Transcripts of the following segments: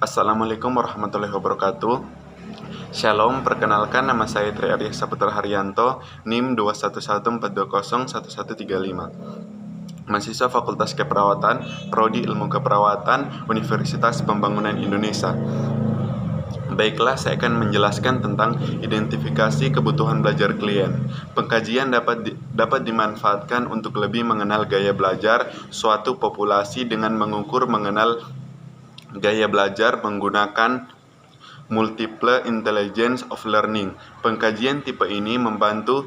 Assalamualaikum warahmatullahi wabarakatuh. Shalom, perkenalkan nama saya Tri Arya Saputra Haryanto, NIM 2114201135. Mahasiswa Fakultas Keperawatan, Prodi Ilmu Keperawatan, Universitas Pembangunan Indonesia. Baiklah, saya akan menjelaskan tentang identifikasi kebutuhan belajar klien. Pengkajian dapat dimanfaatkan untuk lebih mengenal gaya belajar suatu populasi dengan mengenal gaya belajar menggunakan multiple intelligence of learning. Pengkajian tipe ini membantu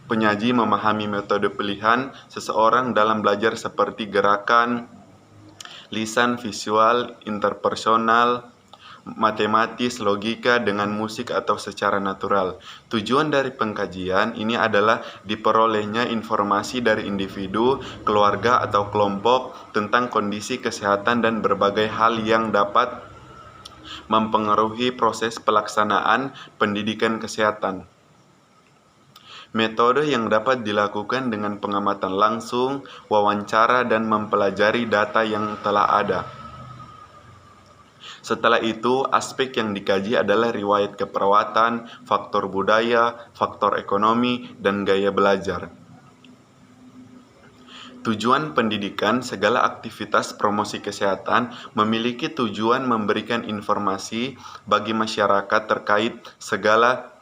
penyaji memahami metode pilihan seseorang dalam belajar seperti gerakan, lisan, visual, interpersonal, matematis, logika, dengan musik atau secara natural. Tujuan dari pengkajian ini adalah diperolehnya informasi dari individu, keluarga, atau kelompok tentang kondisi kesehatan dan berbagai hal yang dapat mempengaruhi proses pelaksanaan pendidikan kesehatan. Metode yang dapat dilakukan dengan pengamatan langsung, wawancara, dan mempelajari data yang telah ada. Setelah itu, aspek yang dikaji adalah riwayat keperawatan, faktor budaya, faktor ekonomi, dan gaya belajar. Tujuan pendidikan: segala aktivitas promosi kesehatan memiliki tujuan memberikan informasi bagi masyarakat terkait segala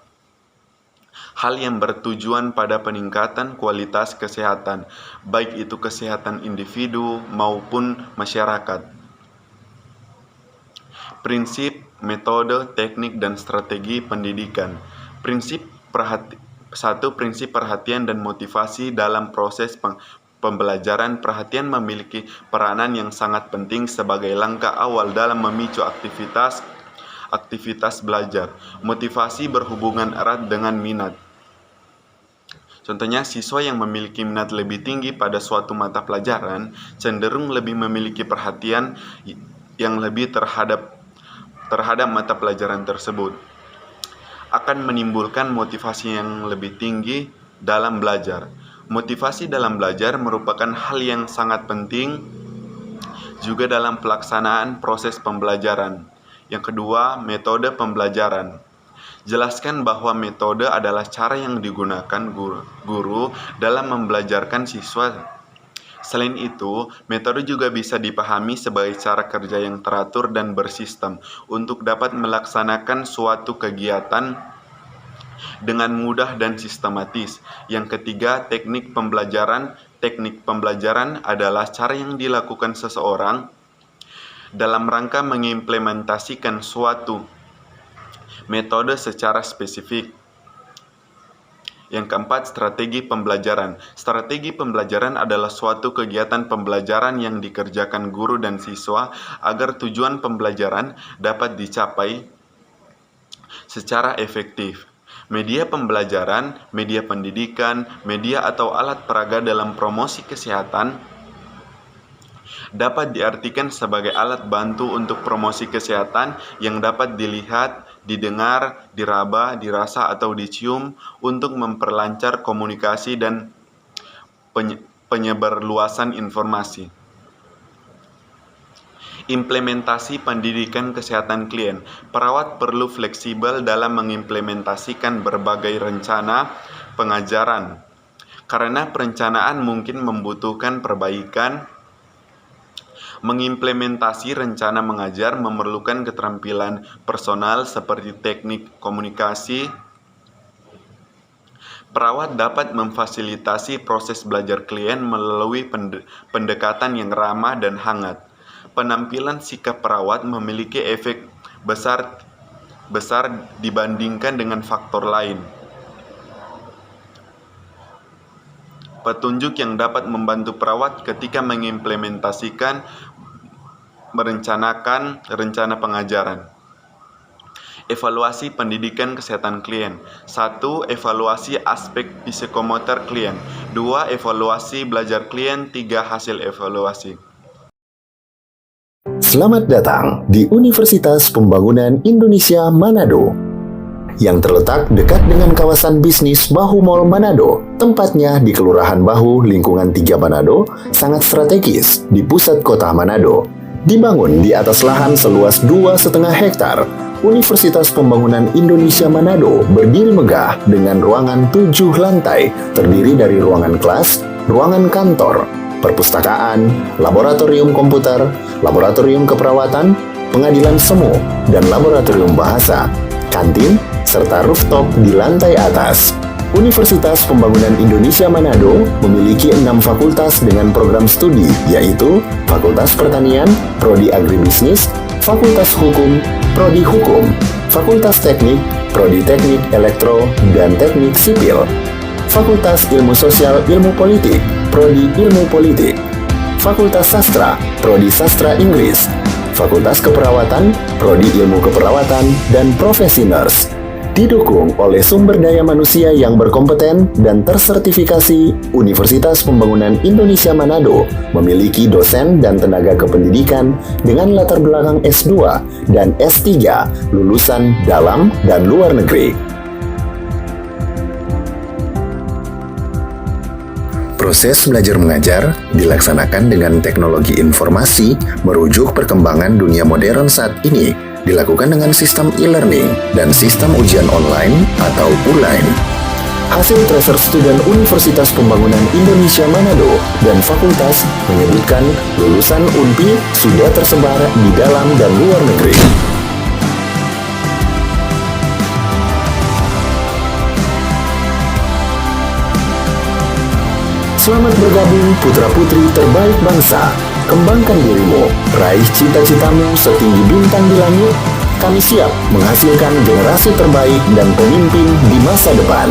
hal yang bertujuan pada peningkatan kualitas kesehatan, baik itu kesehatan individu maupun masyarakat. Prinsip, metode, teknik, dan strategi pendidikan. Prinsip perhatian dan motivasi dalam proses pembelajaran. Perhatian memiliki peranan yang sangat penting sebagai langkah awal dalam memicu aktivitas belajar. Motivasi berhubungan erat dengan minat. Contohnya, siswa yang memiliki minat lebih tinggi pada suatu mata pelajaran cenderung lebih memiliki perhatian yang lebih terhadap mata pelajaran tersebut, akan menimbulkan motivasi yang lebih tinggi dalam belajar. Motivasi dalam belajar merupakan hal yang sangat penting juga dalam pelaksanaan proses pembelajaran. Yang kedua, metode pembelajaran. Jelaskan bahwa metode adalah cara yang digunakan guru dalam membelajarkan siswa. Selain itu, metode juga bisa dipahami sebagai cara kerja yang teratur dan bersistem untuk dapat melaksanakan suatu kegiatan dengan mudah dan sistematis. Yang ketiga, teknik pembelajaran. Teknik pembelajaran adalah cara yang dilakukan seseorang dalam rangka mengimplementasikan suatu metode secara spesifik. Yang keempat, strategi pembelajaran. Strategi pembelajaran adalah suatu kegiatan pembelajaran yang dikerjakan guru dan siswa agar tujuan pembelajaran dapat dicapai secara efektif. Media pembelajaran, media pendidikan, media atau alat peraga dalam promosi kesehatan dapat diartikan sebagai alat bantu untuk promosi kesehatan yang dapat dilihat, didengar, diraba, dirasa, atau dicium untuk memperlancar komunikasi dan penyebarluasan informasi. Implementasi pendidikan kesehatan klien. Perawat perlu fleksibel dalam mengimplementasikan berbagai rencana pengajaran, karena perencanaan mungkin membutuhkan perbaikan. Mengimplementasi rencana mengajar memerlukan keterampilan personal seperti teknik komunikasi. Perawat dapat memfasilitasi proses belajar klien melalui pendekatan yang ramah dan hangat. Penampilan sikap perawat memiliki efek besar dibandingkan dengan faktor lain. Petunjuk yang dapat membantu perawat ketika merencanakan rencana pengajaran. Evaluasi pendidikan kesehatan klien. 1. Evaluasi aspek psikomotor klien. 2. Evaluasi belajar klien. 3. Hasil evaluasi. Selamat datang di Universitas Pembangunan Indonesia Manado, yang terletak dekat dengan kawasan bisnis Bahu Mall Manado. Tempatnya di Kelurahan Bahu, lingkungan 3 Manado, sangat strategis di pusat kota Manado. Dibangun di atas lahan seluas 2,5 hektar, Universitas Pembangunan Indonesia Manado berdiri megah dengan ruangan 7 lantai, terdiri dari ruangan kelas, ruangan kantor, perpustakaan, laboratorium komputer, laboratorium keperawatan, pengadilan semu, dan laboratorium bahasa, kantin, serta rooftop di lantai atas. Universitas Pembangunan Indonesia Manado memiliki 6 fakultas dengan program studi, yaitu Fakultas Pertanian, Prodi Agribisnis, Fakultas Hukum, Prodi Hukum, Fakultas Teknik, Prodi Teknik Elektro dan Teknik Sipil, Fakultas Ilmu Sosial Ilmu Politik, Prodi Ilmu Politik, Fakultas Sastra, Prodi Sastra Inggris, Fakultas Keperawatan, Prodi Ilmu Keperawatan, dan Profesi Nurse. Didukung oleh sumber daya manusia yang berkompeten dan tersertifikasi, Universitas Pembangunan Indonesia Manado memiliki dosen dan tenaga kependidikan dengan latar belakang S2 dan S3 lulusan dalam dan luar negeri. Proses belajar mengajar dilaksanakan dengan teknologi informasi merujuk perkembangan dunia modern saat ini, dilakukan dengan sistem e-learning dan sistem ujian online atau ULAIN. Hasil tracer student Universitas Pembangunan Indonesia Manado dan fakultas menyebutkan lulusan UNPI sudah tersebar di dalam dan luar negeri. Selamat bergabung putra-putri terbaik bangsa. Kembangkan dirimu, raih cita-citamu setinggi bintang di langit. Kami siap menghasilkan generasi terbaik dan pemimpin di masa depan.